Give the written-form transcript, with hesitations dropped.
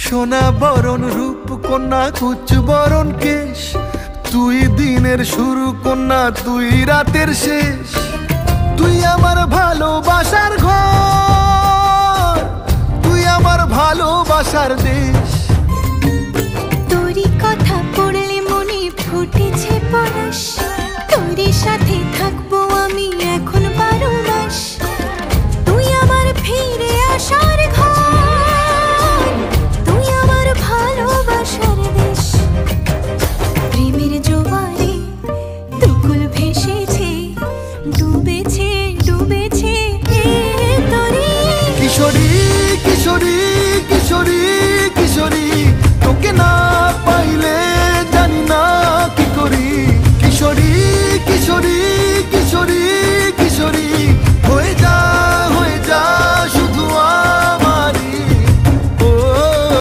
সোনা বরণ রূপ কন্যা কুচ বরণ কেশ, তুই দিনের শুরু কন্যা তুই রাতের শেষ। তুই আমার ভালোবাসার ঘর, তুই আমার ভালোবাসার দেশ। তোরই কথা পড়লে মনে ফুটেছে পরশ, তোরই সাথে থাকবো আমি এখন 12 মাস। তুই আমার ফিরে আসার ঘর, তুই আমার ভালোবাসার দেশ। প্রেমের জোয়ারে দুকুল ভেসেছে, ডুবেছে ডুবেছে তোরে। কিশোরী কিশোরী কিশোরী কিশোরী